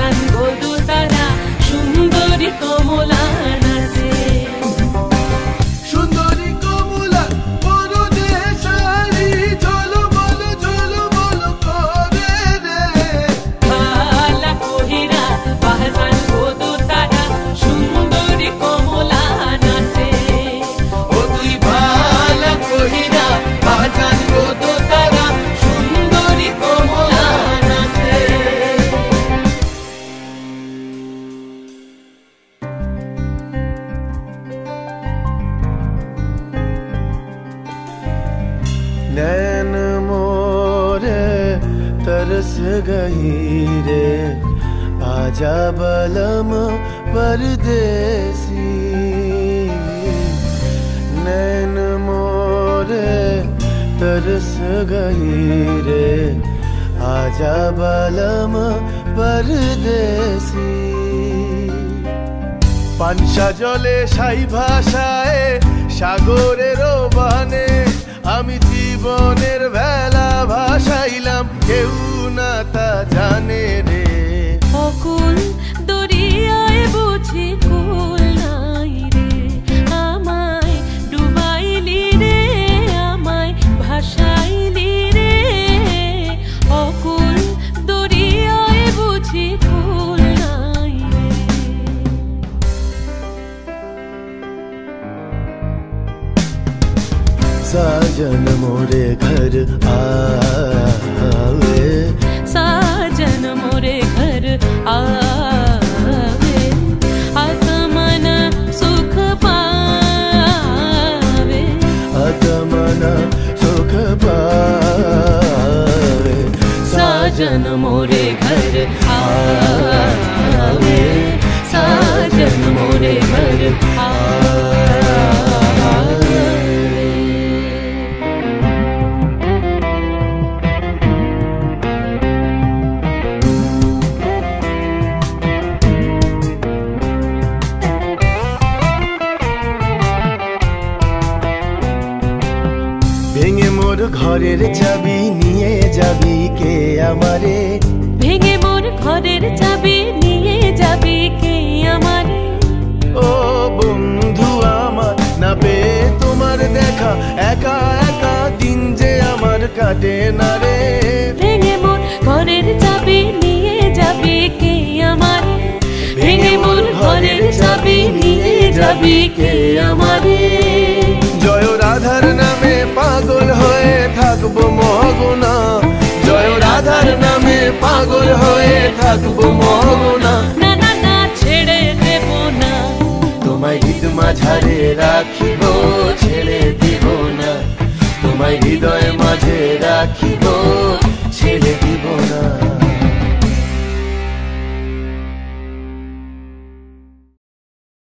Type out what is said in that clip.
বাজান গো দোতারা সুন্দরী কমলা নাচে। সুন্দরী কমলা পরদেশারি ঝলমল করে রে। ভালা কহিরা বাজান গো দোতারা সুন্দরী কমলা নাচে। ও তুই ভালা কহিরা বাজান গো দোতারা সুন্দরী কমলা নাচে। नैन मोरे तरस गई रे आजा बलम परदेसी। नैन मोरे तरस गई रे आजा बलम परदेसी। পানসা জলে সাই ভাষায় সাগরের বানে আমি জীবনের বেলা ভাসাইলাম কেউ না তা জানে রে। অকুল দরিয়ায় বুঝি কুল নাই রে আমায় ডুবাইলি রে আমায় ভাসাইলি রে। অকুল দরিয়ায় বুঝি কুল নাই রে। साजन मोरे घर आवे साजन मोरे घर आवे आत्मन सुख पावे। आत्मन सुख पावे। साजन मोरे घर आवे साजन मोरे घर आवे। ভেঙে মোর ঘরের চাবি নিয়ে যাবি কে আমারে। ভেঙে মোর ঘরের চাবি নিয়ে যাবি কে আমারে। ও বন্ধু আমার না পেয়ে তোমার দেখা একা একা দিন যে আমার কাটে না রে। ভেঙে মোর ঘরের চাবি নিয়ে যাবি কে আমারে। ভেঙে মোর ঘরের চাবি নিয়ে যাবি কে আমারে। জয় রাধার নামে পাগল হয়ে থাকবো মগনা। জয় রাধার নামে পাগল হয়ে থাকবো মগনা। না না না ছেড়ে দেব না তোমায় ঈদ মাঝারে রাখি